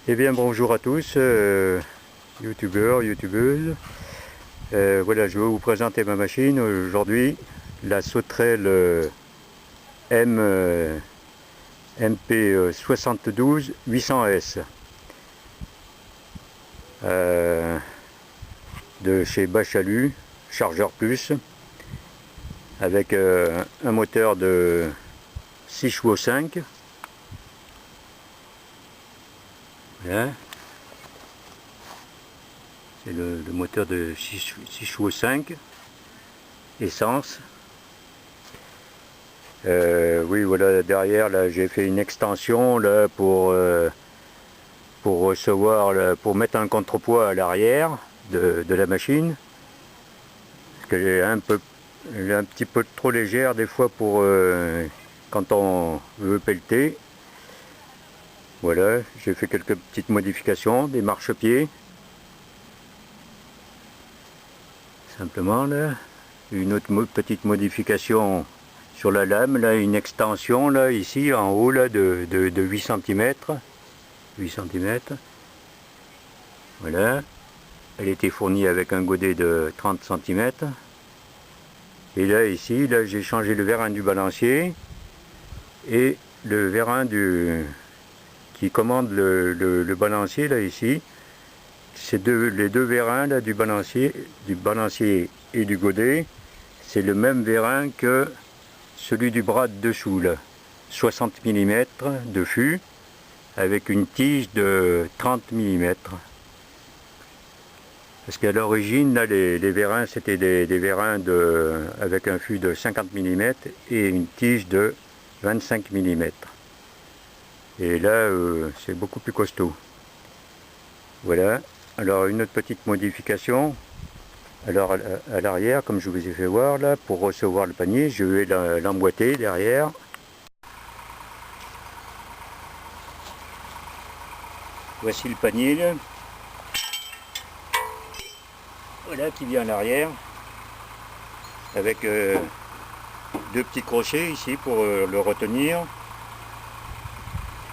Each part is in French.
Eh bien bonjour à tous, youtubeurs, youtubeuses. Voilà, je vais vous présenter ma machine aujourd'hui, la Sauterelle MP72 800S de chez Bachalu, Chargeur Plus, avec un moteur de 6 chevaux 5. Voilà. C'est le moteur de 6 chevaux 5, essence. Oui, voilà, derrière, là, j'ai fait une extension là, pour recevoir, là, pour mettre un contrepoids à l'arrière de la machine. Parce qu'elle est elle est un petit peu trop légère des fois pour quand on veut pelleter. Voilà, j'ai fait quelques petites modifications, des marchepieds. Simplement là, une autre petite modification sur la lame, là, une extension là, ici en haut là, de 8 cm. 8 cm. Voilà. Elle était fournie avec un godet de 30 cm. Et là, ici, là, j'ai changé le vérin du balancier et le vérin qui commande le balancier là, ici. C'est les deux vérins là, du balancier et du godet. C'est le même vérin que celui du bras de dessous là. 60 mm de fût avec une tige de 30 mm. Parce qu'à l'origine, là, les vérins, c'était des vérins avec un fût de 50 mm et une tige de 25 mm. Et là, c'est beaucoup plus costaud. Voilà. Alors, une autre petite modification. Alors, à l'arrière, comme je vous ai fait voir, là, pour recevoir le panier, je vais l'emboîter derrière. Voici le panier, là. Voilà, qui vient à l'arrière, avec deux petits crochets ici pour le retenir,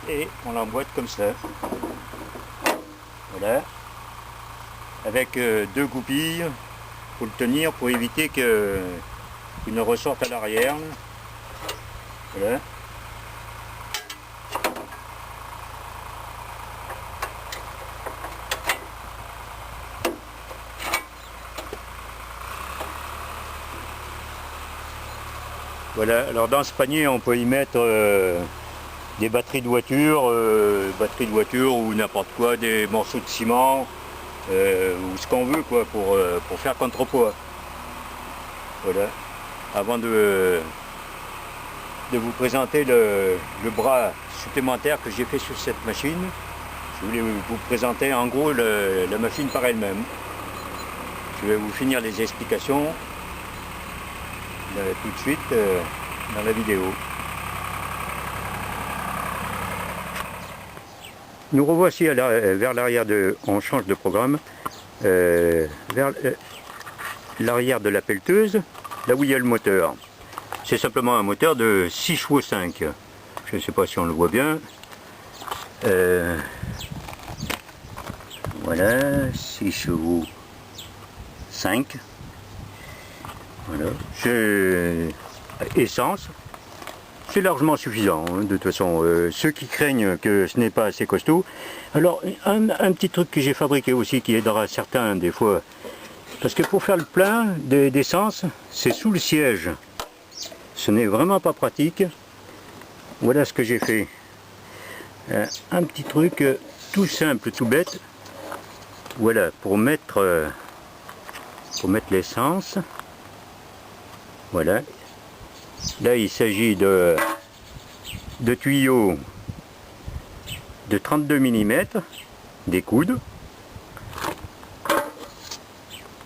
et on l'emboîte comme ça. Voilà, avec deux goupilles pour le tenir, pour éviter qu'il ne ressorte à l'arrière. Voilà. Voilà, alors dans ce panier on peut y mettre des batteries de voiture ou n'importe quoi, des morceaux de ciment ou ce qu'on veut quoi pour faire contrepoids. Voilà. Avant de vous présenter le bras supplémentaire que j'ai fait sur cette machine, je voulais vous présenter en gros la machine par elle-même. Je vais vous finir les explications tout de suite dans la vidéo. Nous revoici vers l'arrière on change de programme, vers l'arrière de la pelleteuse, là où il y a le moteur. C'est simplement un moteur de 6 chevaux 5. Je ne sais pas si on le voit bien. Voilà, 6 chevaux 5. Voilà, essence, c'est largement suffisant, hein, de toute façon. Ceux qui craignent que ce n'est pas assez costaud, alors un petit truc que j'ai fabriqué aussi qui aidera certains des fois, parce que pour faire le plein d'essence, c'est sous le siège. Ce n'est vraiment pas pratique. Voilà ce que j'ai fait. Un petit truc tout simple, tout bête. Voilà, pour mettre l'essence. Voilà. Là, il s'agit de tuyaux de 32 mm, des coudes.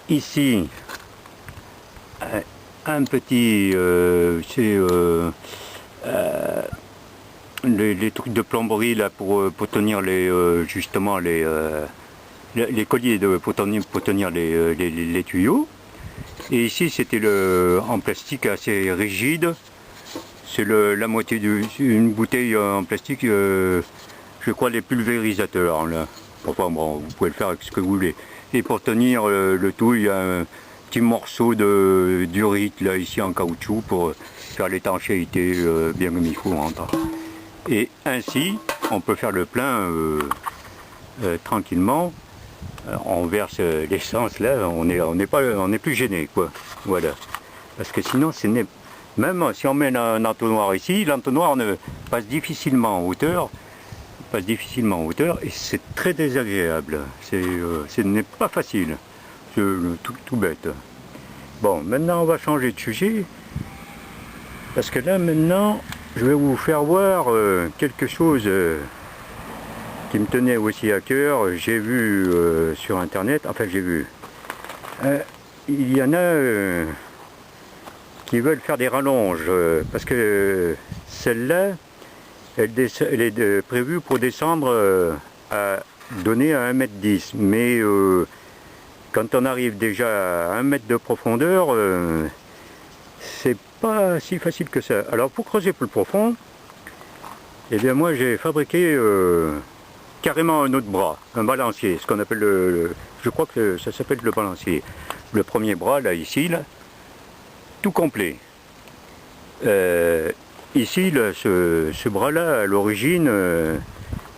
Ici, un petit, les trucs de plomberie là pour tenir justement les colliers pour tenir les tuyaux. Et ici c'était en plastique assez rigide. C'est la moitié d'une bouteille en plastique. Je je crois, les pulvérisateurs là. Enfin bon, vous pouvez le faire avec ce que vous voulez. Et pour tenir le tout, il y a un petit morceau d'urite là ici en caoutchouc pour faire l'étanchéité bien comme il faut en temps. Et ainsi, on peut faire le plein tranquillement. On verse l'essence là, on n'est plus gêné quoi. Voilà. Parce que sinon, même si on met un entonnoir ici, l'entonnoir passe difficilement en hauteur. Et c'est très désagréable. Ce n'est pas facile. C'est tout bête. Bon, maintenant on va changer de sujet. Parce que là maintenant, je vais vous faire voir quelque chose qui me tenait aussi à cœur. J'ai vu sur internet, il y en a qui veulent faire des rallonges parce que celle-là, elle est prévue pour descendre à donner à 1,10 m. Mais quand on arrive déjà à 1 mètre de profondeur, c'est pas si facile que ça. Alors pour creuser plus profond, eh bien moi j'ai fabriqué carrément un autre bras, un balancier, ce qu'on appelle je crois que ça s'appelle le balancier. Le premier bras là, ici, là, tout complet. Ici, là, ce bras-là, à l'origine,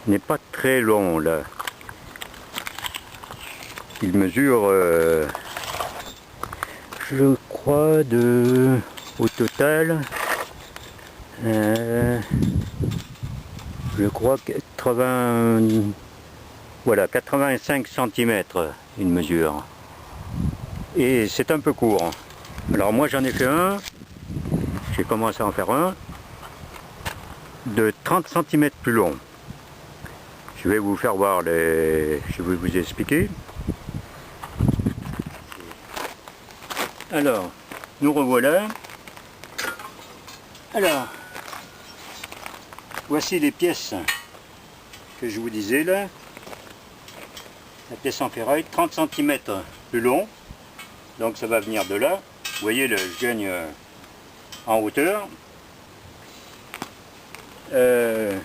n'est pas très long, là. Il mesure, je crois, au total, je crois 85 cm, il mesure. Et c'est un peu court. Alors moi j'en ai fait un, j'ai commencé à en faire un, de 30 cm plus long. Je vais vous faire voir je vais vous expliquer. Alors, nous revoilà. Alors, voici les pièces que je vous disais là. La pièce en ferraille, 30 cm plus long. Donc ça va venir de là. Vous voyez, là, je gagne en hauteur. Voilà.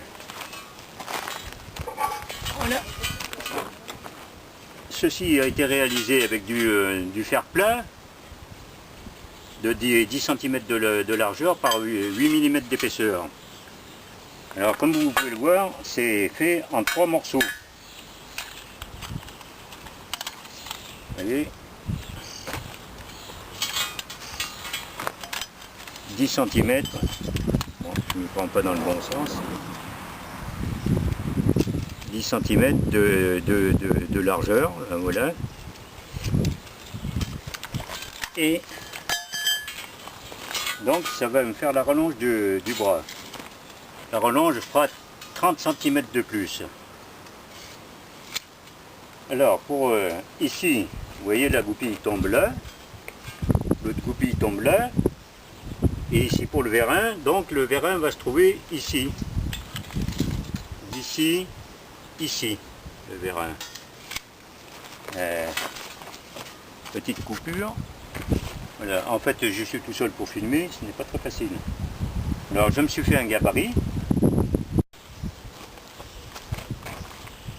Ceci a été réalisé avec du fer plat de 10 cm de largeur par 8 mm d'épaisseur. Alors comme vous pouvez le voir, c'est fait en 3 morceaux. Vous voyez, 10 cm. Bon, je ne me prends pas dans le bon sens. 10 cm de largeur, voilà. Et donc ça va me faire la rallonge du bras. La rallonge fera 30 cm de plus. Alors pour ici, vous voyez la goupille tombe là, l'autre goupille tombe là, et ici pour le vérin, donc le vérin va se trouver ici. D'ici, ici, le vérin. Petite coupure. Voilà. En fait, je suis tout seul pour filmer, ce n'est pas très facile. Alors, je me suis fait un gabarit.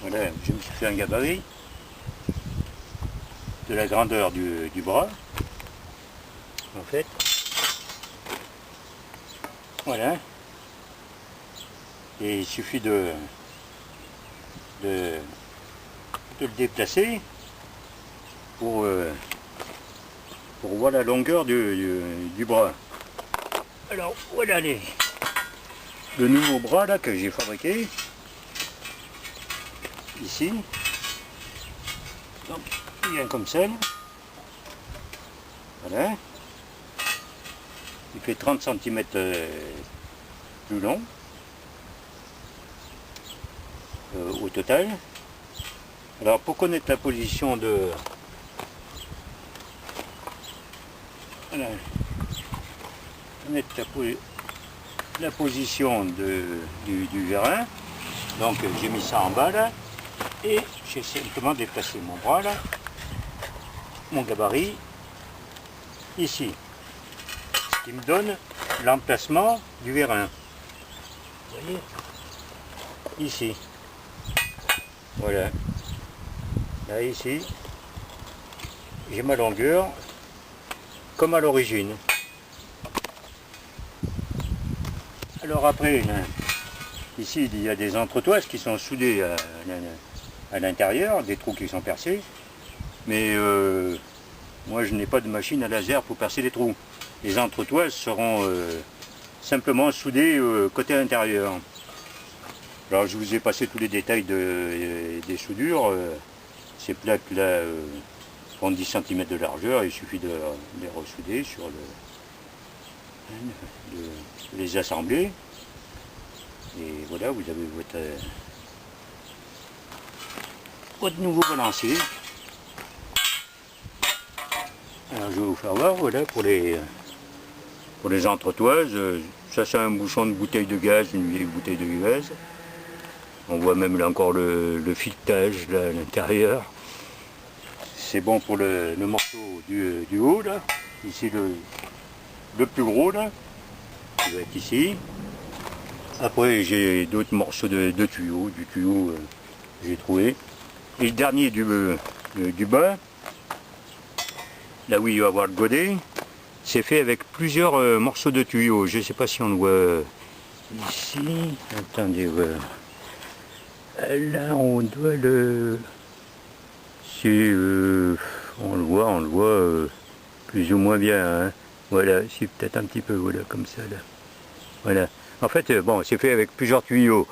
Voilà, je me suis fait un gabarit de la grandeur du bras. En fait, voilà. Et il suffit de le déplacer pour voir la longueur du bras. Alors voilà le nouveau bras là que j'ai fabriqué ici. Donc il vient comme ça. Voilà. Il fait 30 cm plus long au total. Alors pour connaître la position voilà, connaître la position du vérin, donc j'ai mis ça en bas là, et j'ai simplement déplacé mon bras là, mon gabarit, ici, ce qui me donne l'emplacement du vérin. Vous voyez, ici. Voilà. Là ici, j'ai ma longueur comme à l'origine. Alors après, là, ici il y a des entretoises qui sont soudées à l'intérieur, des trous qui sont percés. Mais moi je n'ai pas de machine à laser pour percer les trous. Les entretoises seront simplement soudées côté intérieur. Alors je vous ai passé tous les détails des soudures. Ces plaques là font 10 cm de largeur, il suffit de les ressouder sur de les assembler. Et voilà, vous avez votre nouveau balancier. Alors je vais vous faire voir, voilà, pour les entretoises. Ça c'est un bouchon de bouteille de gaz, une vieille bouteille de gaz. On voit même là encore le filetage là, à l'intérieur. C'est bon pour le morceau du haut là. Ici le plus gros là, qui va être ici. Après j'ai d'autres morceaux de tuyaux, du tuyau j'ai trouvé. Et le dernier du bas, là où il va y avoir le godet, c'est fait avec plusieurs morceaux de tuyaux. Je ne sais pas si on le voit ici. Attendez, là on doit le... on le voit plus ou moins bien. Hein. Voilà, c'est peut-être un petit peu, voilà, comme ça là. Voilà. En fait, bon, c'est fait avec plusieurs tuyaux.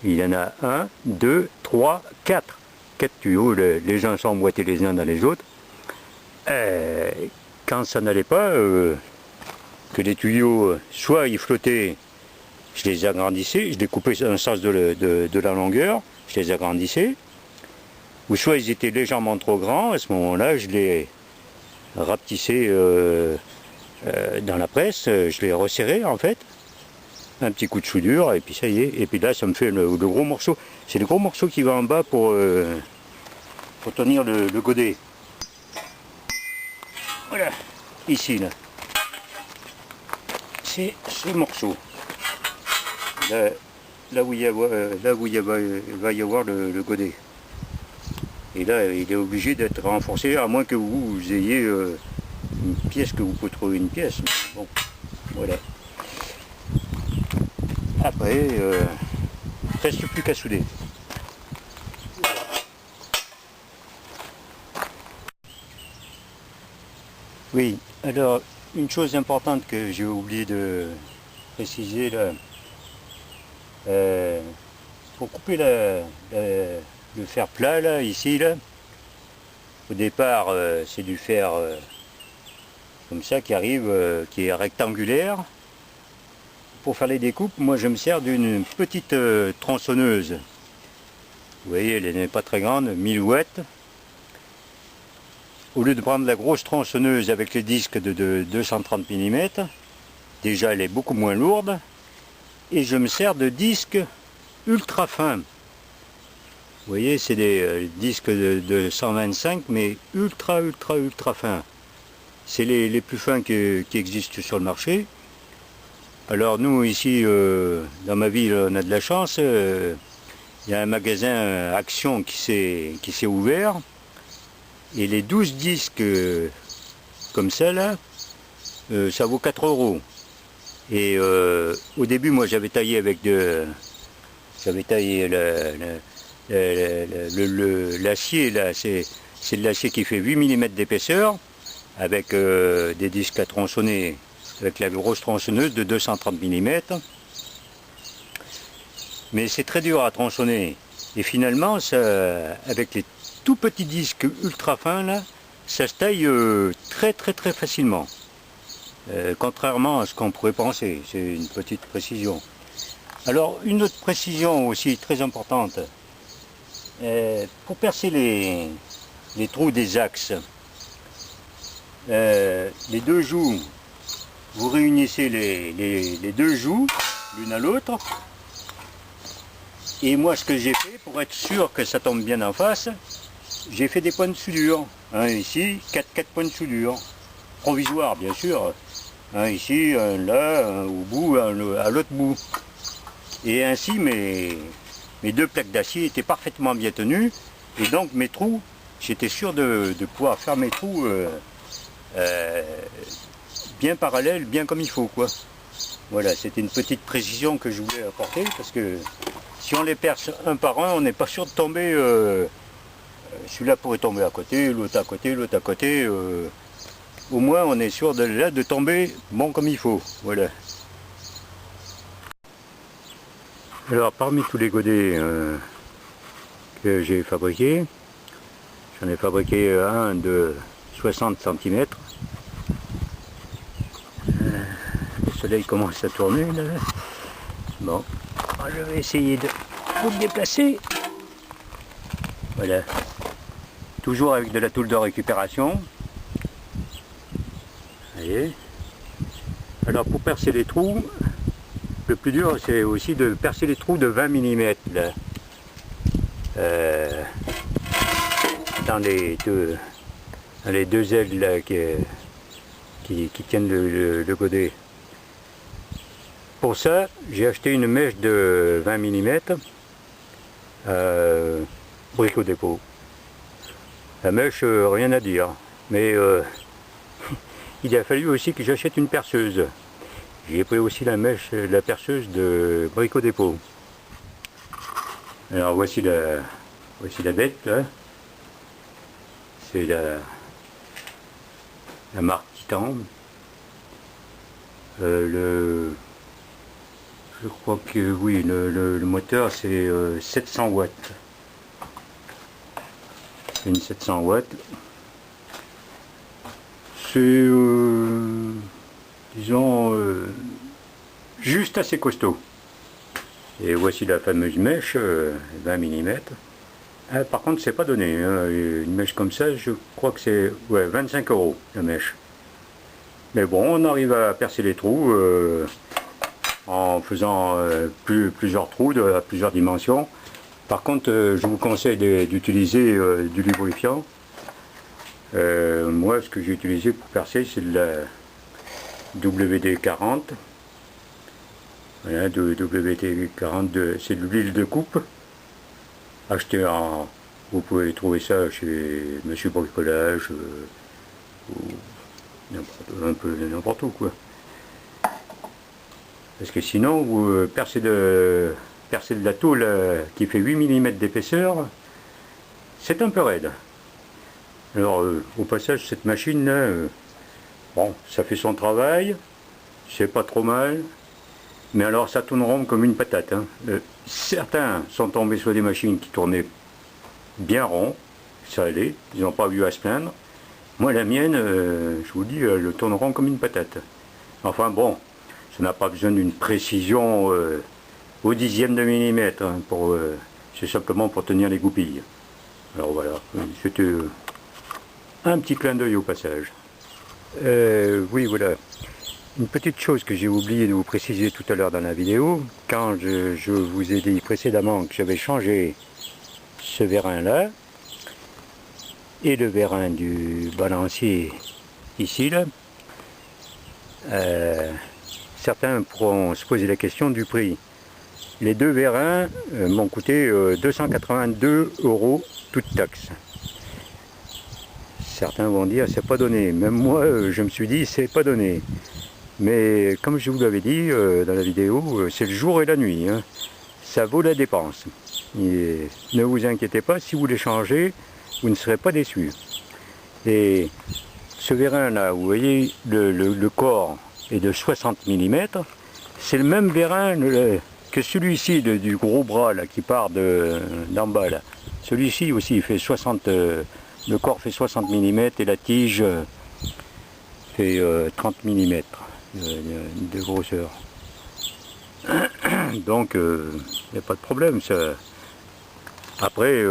Il y en a 1, 2, 3, 4. 4 tuyaux, les uns sont emboîtés les uns dans les autres. Quand ça n'allait pas, que les tuyaux, soit ils flottaient, je les agrandissais, je les coupais dans le sens de la longueur, je les agrandissais, ou soit ils étaient légèrement trop grands, à ce moment-là, je les rapetissais dans la presse, je les resserrais en fait, un petit coup de soudure, et puis ça y est, et puis là ça me fait le gros morceau, c'est le gros morceau qui va en bas pour tenir le godet. Voilà, ici là, c'est ce morceau, là où il va y avoir le godet. Et là, il est obligé d'être renforcé, à moins que vous ayez une pièce, que vous pouvez trouver une pièce. Bon, voilà. Après, reste plus qu'à souder. Oui, alors, une chose importante que j'ai oublié de préciser là, pour couper le fer plat là, ici là, au départ c'est du fer comme ça qui arrive, qui est rectangulaire. Pour faire les découpes, moi je me sers d'une petite tronçonneuse. Vous voyez, elle n'est pas très grande, 1000 watts. Au lieu de prendre la grosse tronçonneuse avec les disques de 230 mm, déjà elle est beaucoup moins lourde, et je me sers de disques ultra fins. Vous voyez, c'est des disques de 125, mais ultra fins. C'est les plus fins qui existent sur le marché. Alors nous, ici, dans ma ville, on a de la chance. Il y a un magasin Action qui s'est ouvert. Et les 12 disques comme ça, là, ça vaut 4 €. Et au début, moi, j'avais taillé avec l'acier, là, c'est de l'acier qui fait 8 mm d'épaisseur, avec des disques à tronçonner, avec la grosse tronçonneuse de 230 mm. Mais c'est très dur à tronçonner. Et finalement, ça, avec les tout petits disques ultra fins, là, ça se taille très facilement. Contrairement à ce qu'on pourrait penser, c'est une petite précision. Alors, une autre précision aussi très importante. Pour percer les trous des axes, les deux joues, vous réunissez les deux joues l'une à l'autre. Et moi, ce que j'ai fait, pour être sûr que ça tombe bien en face, j'ai fait des points de soudure. Ici, 4 points de soudure. Provisoire, bien sûr. Ici, un là, un au bout, un à l'autre bout. Et ainsi, mes mes deux plaques d'acier étaient parfaitement bien tenues, et donc mes trous, j'étais sûr de pouvoir faire mes trous bien parallèles, bien comme il faut, quoi. Voilà, c'était une petite précision que je voulais apporter, parce que si on les perce un par un, on n'est pas sûr de tomber, celui-là pourrait tomber à côté, l'autre à côté, l'autre à côté, au moins on est sûr de tomber bon comme il faut, voilà. Alors parmi tous les godets que j'ai fabriqués, j'en ai fabriqué un de 60 cm. Le soleil commence à tourner là. Bon, je vais essayer de vous le déplacer. Voilà. Toujours avec de la toule de récupération. Voyez. Alors pour percer les trous, le plus dur c'est aussi de percer les trous de 20 mm là. Dans les deux ailes là, qui tiennent le godet. Pour ça, j'ai acheté une mèche de 20 mm Brico Dépôt. La mèche, rien à dire, mais il a fallu aussi que j'achète une perceuse. J'ai pris aussi la perceuse de Brico Dépôt. Alors voici la bête là. C'est la marque Titan. Je crois que oui, le moteur c'est 700 watts. Une 700 watts. C'est, disons, juste assez costaud. Et voici la fameuse mèche, 20 mm. Ah, par contre, c'est pas donné. Hein. Une mèche comme ça, je crois que c'est 25 € la mèche. Mais bon, on arrive à percer les trous en faisant plusieurs trous à plusieurs dimensions. Par contre, je vous conseille d'utiliser du lubrifiant. Moi, ce que j'ai utilisé pour percer, c'est de la WD-40. Voilà, de WD-40, c'est de l'huile de coupe. Acheté vous pouvez trouver ça chez Monsieur Bricolage, ou un peu n'importe où, quoi. Parce que sinon, vous percez de la tôle qui fait 8 mm d'épaisseur, c'est un peu raide. Alors, au passage, cette machine là, bon, ça fait son travail, c'est pas trop mal, mais alors ça tourne rond comme une patate. Hein. Certains sont tombés sur des machines qui tournaient bien rond, ça allait, ils n'ont pas eu à se plaindre. Moi, la mienne, je vous dis, elle tourne rond comme une patate. Enfin bon, ça n'a pas besoin d'une précision au dixième de millimètre, hein, c'est simplement pour tenir les goupilles. Alors voilà, c'était un petit clin d'œil au passage. Oui, voilà. Une petite chose que j'ai oublié de vous préciser tout à l'heure dans la vidéo, quand je vous ai dit précédemment que j'avais changé ce vérin là, et le vérin du balancier ici là, certains pourront se poser la question du prix. Les deux vérins m'ont coûté 282 € toute taxe. Certains vont dire c'est pas donné, même moi je me suis dit c'est pas donné. Mais comme je vous l'avais dit dans la vidéo, c'est le jour et la nuit, hein. Ça vaut la dépense. Et ne vous inquiétez pas, si vous les changez, vous ne serez pas déçus. Et ce vérin là, vous voyez, le corps est de 60 mm, c'est le même vérin que celui-ci du gros bras là, qui part d'en bas là. Celui-ci aussi il fait 60, le corps fait 60 mm et la tige fait 30 mm de grosseur. Donc il n'y a pas de problème. Ça. Après,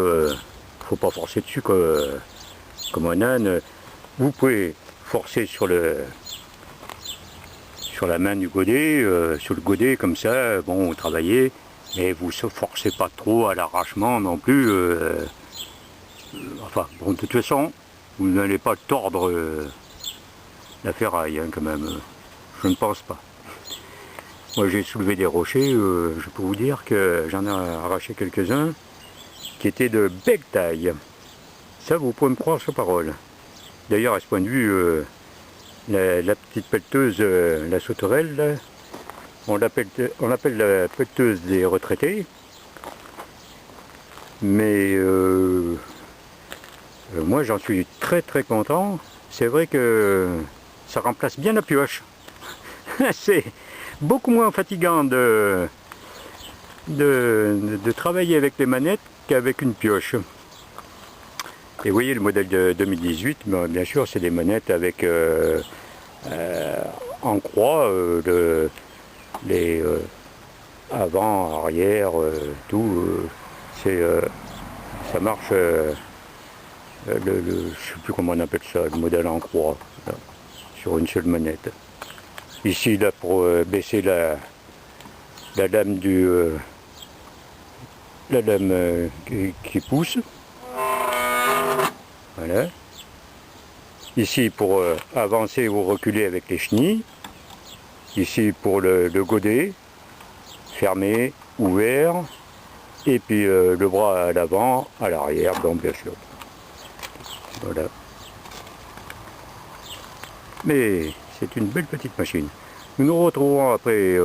faut pas forcer dessus comme un âne. Vous pouvez forcer sur la main du godet, sur le godet comme ça, bon, vous travaillez, mais vous ne forcez pas trop à l'arrachement non plus. Enfin, bon, de toute façon, vous n'allez pas tordre la ferraille, hein, quand même. Je ne pense pas. Moi j'ai soulevé des rochers, je peux vous dire que j'en ai arraché quelques-uns qui étaient de belle taille. Ça vous pouvez me croire sur parole. D'ailleurs à ce point de vue, la petite pelleteuse, la sauterelle, là, on l'appelle la pelleteuse des retraités. Mais moi j'en suis très très content. C'est vrai que ça remplace bien la pioche. C'est beaucoup moins fatigant de travailler avec les manettes qu'avec une pioche. Et vous voyez le modèle de 2018, bien sûr c'est des manettes avec en croix les avant, arrière, tout. Ça marche, je ne sais plus comment on appelle ça, le modèle en croix, là, sur une seule manette. Ici, là, pour baisser la lame qui pousse. Voilà. Ici, pour avancer ou reculer avec les chenilles. Ici, pour le godet, fermé, ouvert. Et puis le bras à l'avant, à l'arrière, donc bien sûr. Voilà. Mais c'est une belle petite machine. Nous nous retrouvons après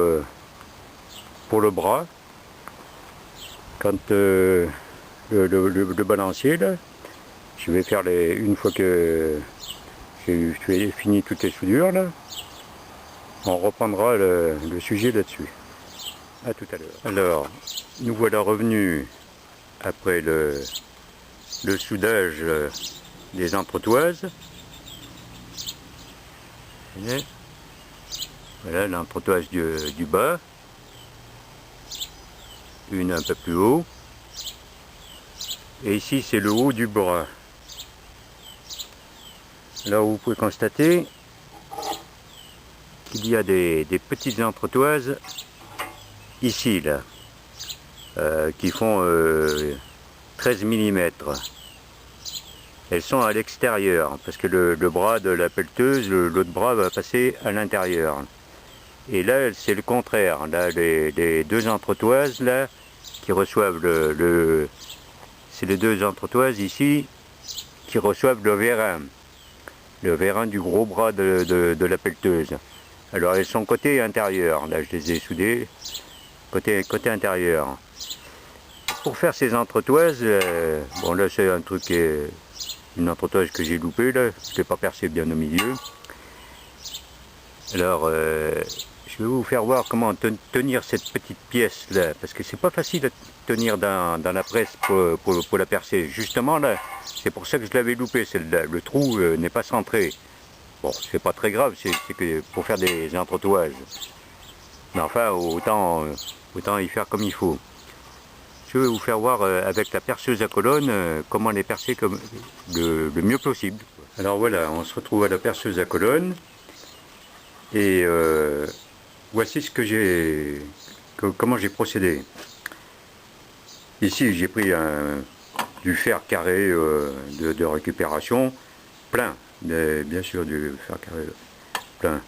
pour le bras. Quand le balancier, là, je vais faire une fois que j'ai fini toutes les soudures, là, on reprendra le sujet là-dessus. À tout à l'heure. Alors, nous voilà revenus après le soudage des entretoises. Voilà l'entretoise du bas. Une un peu plus haut. Et ici c'est le haut du bras. Là où vous pouvez constater qu'il y a des petites entretoises ici là. Qui font 13 mm. Elles sont à l'extérieur parce que le bras de la pelleteuse, l'autre bras va passer à l'intérieur. Et là c'est le contraire. Là les deux entretoises là qui reçoivent c'est les deux entretoises ici qui reçoivent le vérin du gros bras de la pelleteuse. Alors elles sont côté intérieur. Là je les ai soudées côté intérieur. Pour faire ces entretoises, bon là c'est un truc, une entretoise que j'ai loupée là, je l'ai pas percé bien au milieu. Alors je vais vous faire voir comment tenir cette petite pièce là, parce que c'est pas facile de tenir dans la presse pour la percer. Justement là, c'est pour ça que je l'avais loupé, le trou n'est pas centré. Bon, c'est pas très grave, c'est que pour faire des entretoises. Mais enfin, autant y faire comme il faut. Je vais vous faire voir avec la perceuse à colonne comment les percer comme le mieux possible. Alors voilà, on se retrouve à la perceuse à colonne et voici comment j'ai procédé. Ici j'ai pris du fer carré de récupération plein, bien sûr du fer carré plein.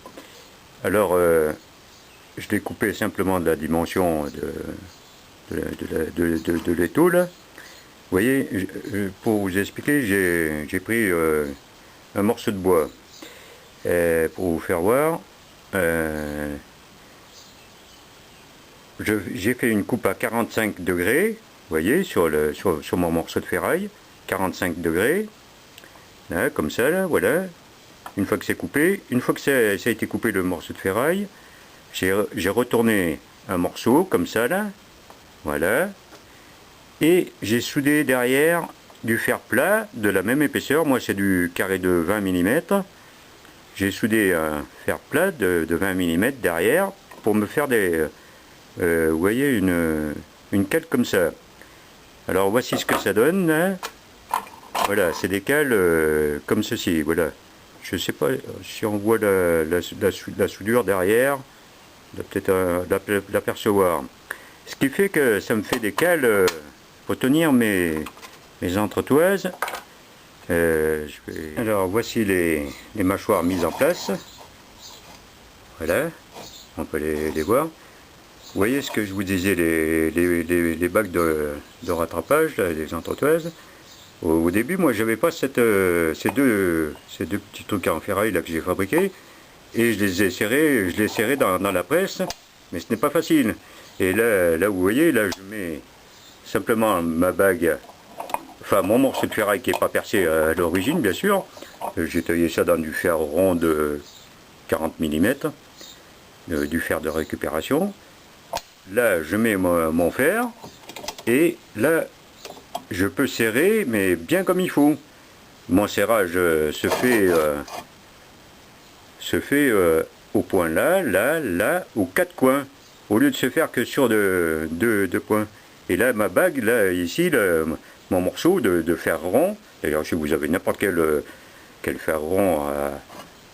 Alors je l'ai coupé simplement de la dimension de l'étau là. Vous voyez, pour vous expliquer, j'ai pris un morceau de bois. Pour vous faire voir, j'ai fait une coupe à 45 degrés, vous voyez, sur mon morceau de ferraille, 45 degrés, là, comme ça, là, voilà. Une fois que c'est coupé, une fois que ça a été coupé le morceau de ferraille, j'ai retourné un morceau, comme ça, là, voilà, et j'ai soudé derrière du fer plat de la même épaisseur. Moi c'est du carré de 20 mm. J'ai soudé un fer plat de 20 mm derrière pour me faire vous voyez, une cale comme ça. Alors voici ce que ça donne là. Voilà, c'est des cales comme ceci, voilà. Je ne sais pas si on voit la soudure derrière, on doit peut-être l'apercevoir. Ce qui fait que ça me fait des cales pour tenir mes entretoises. Alors voici les mâchoires mises en place. Voilà, on peut les voir. Vous voyez ce que je vous disais, les bacs de rattrapage, là, les entretoises. Au début, moi, j'avais pas ces deux petits trucs en ferraille là que j'ai fabriqués, et je les ai serrés dans la presse, mais ce n'est pas facile. Et là, vous voyez, là, je mets simplement ma bague, enfin mon morceau de ferraille qui n'est pas percé à l'origine, bien sûr. J'ai taillé ça dans du fer rond de 40 mm, du fer de récupération. Là, je mets mon fer, et là, je peux serrer, mais bien comme il faut. Mon serrage se fait au point là, aux quatre coins, au lieu de se faire que sur deux points. Et là, ma bague, là, ici, mon morceau de fer rond, d'ailleurs, si vous avez n'importe quel fer rond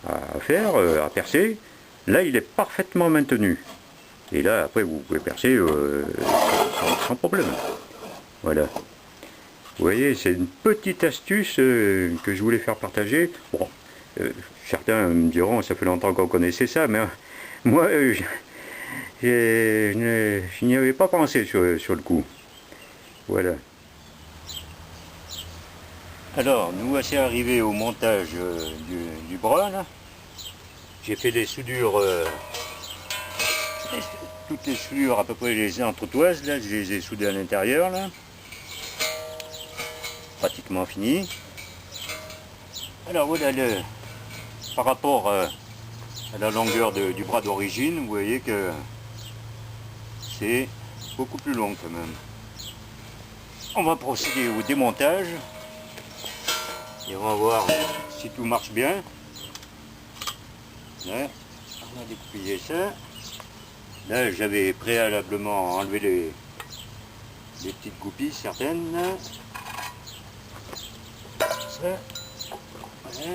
à faire, à percer, là, il est parfaitement maintenu. Et là, après, vous pouvez percer sans problème. Voilà. Vous voyez, c'est une petite astuce que je voulais faire partager. Bon, certains me diront, ça fait longtemps qu'on connaissait ça, mais moi, je n'y avais pas pensé sur le coup. Voilà. Alors, nous voici arrivés au montage du bras, là. J'ai fait les soudures, toutes les soudures, à peu près les entretoises, là, je les ai soudées à l'intérieur, là. Pratiquement fini. Alors voilà, par rapport à la longueur du bras d'origine, vous voyez que c'est beaucoup plus long quand même. On va procéder au démontage et on va voir si tout marche bien. Là, on a découpé ça. Là, j'avais préalablement enlevé les petites goupilles, certaines. Ça. Voilà.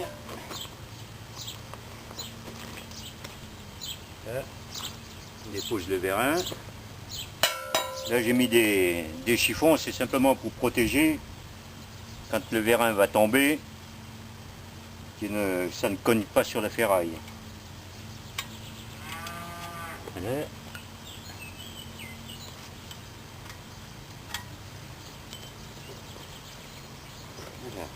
Là, on dépose le vérin. Là, j'ai mis des chiffons, c'est simplement pour protéger quand le vérin va tomber, ça ne cogne pas sur la ferraille. Voilà. Voilà.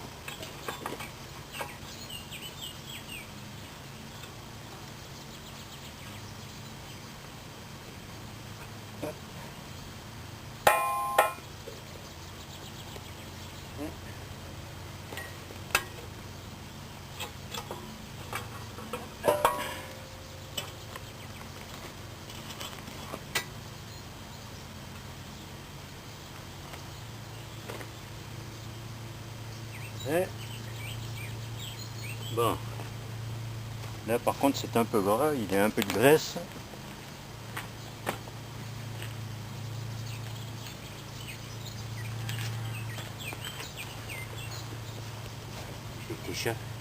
Ouais. Bon, là par contre c'est un peu gras, il y a un peu de graisse.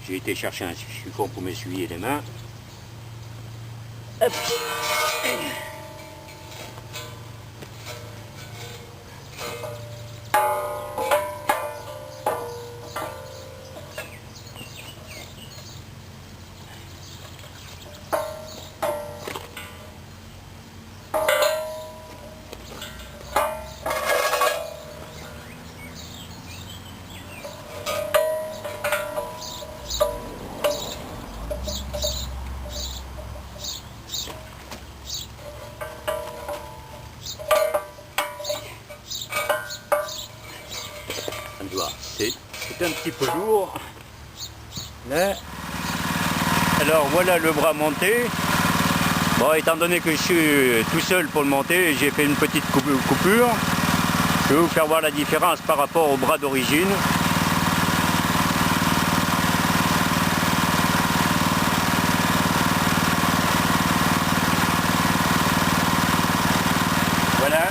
J'ai été chercher un chiffon pour m'essuyer les mains. Hop. C'est un petit peu lourd. Là. Alors voilà le bras monté. Bon, étant donné que je suis tout seul pour le monter, j'ai fait une petite coupure. Je vais vous faire voir la différence par rapport au bras d'origine. Voilà.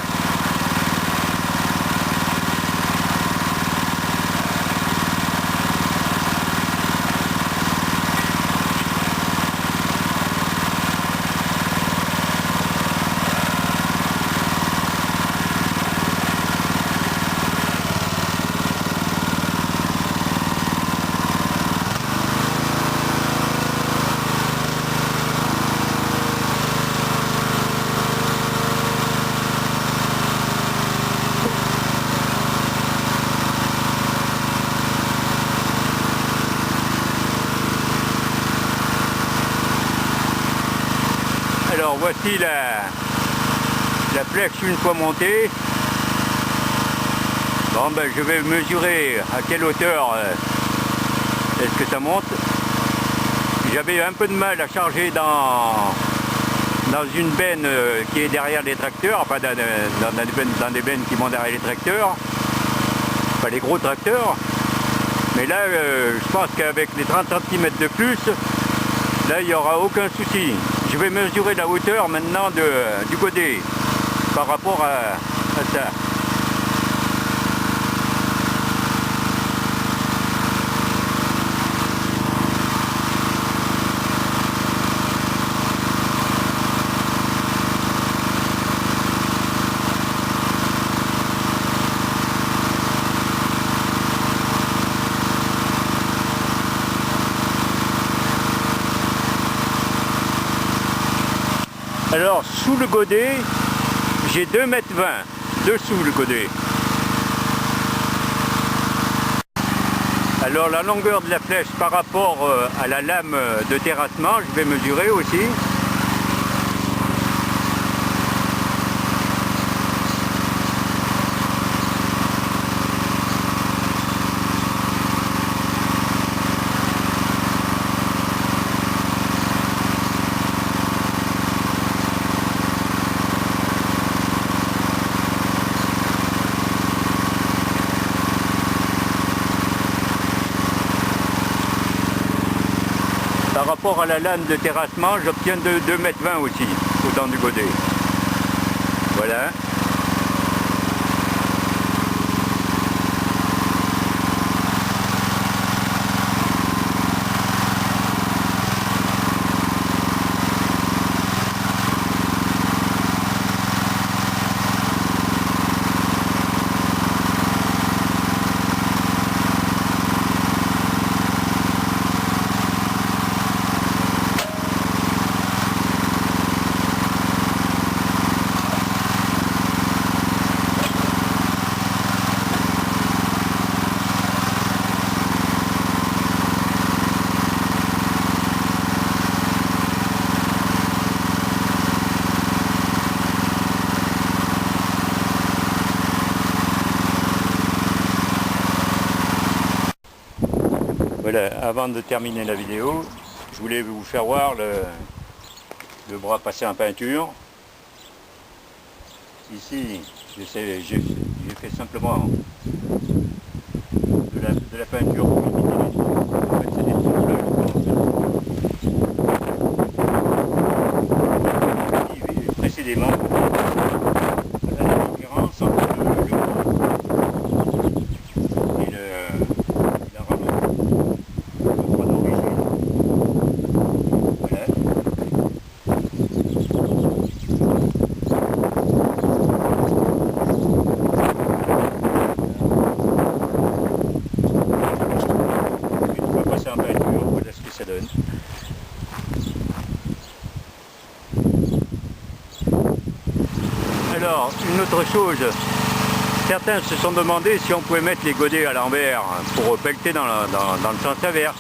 voici la flèche une fois montée. Bon ben je vais mesurer à quelle hauteur est-ce que ça monte. J'avais un peu de mal à charger dans une benne qui est derrière les tracteurs, enfin dans des bennes qui montent derrière les tracteurs, pas les gros tracteurs. Mais là je pense qu'avec les 30 cm de plus, là il n'y aura aucun souci. Je vais mesurer la hauteur maintenant du godet par rapport à ça. Alors sous le godet, j'ai 2,20 m dessous le godet. Alors la longueur de la flèche par rapport à la lame de terrassement, je vais mesurer aussi. Par rapport à la lame de terrassement, j'obtiens 2,20 m aussi, autant du godet. Voilà. Voilà, avant de terminer la vidéo, je voulais vous faire voir le bras passé en peinture. Ici, j'ai fait simplement de la peinture pour imiter les trous. En fait, c'est des petites fleurs. Précédemment, voilà la différence entre le et la rallonge. Alors, une autre chose, certains se sont demandé si on pouvait mettre les godets à l'envers pour pelleter dans le sens inverse.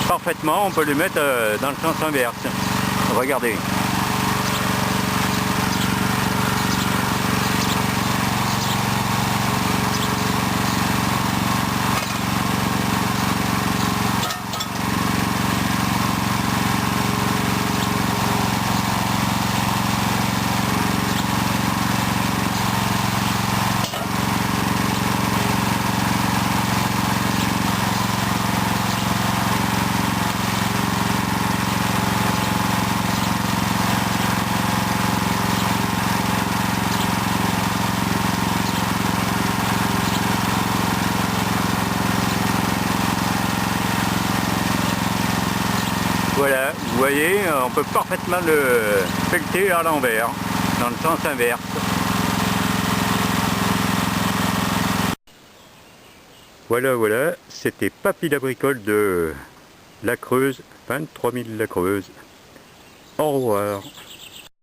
Parfaitement, on peut les mettre dans le sens inverse. Regardez. Voilà, vous voyez, on peut parfaitement le pelleter à l'envers, dans le sens inverse. Voilà, c'était Papy la Bricole de La Creuse, 23 000 La Creuse. Au revoir.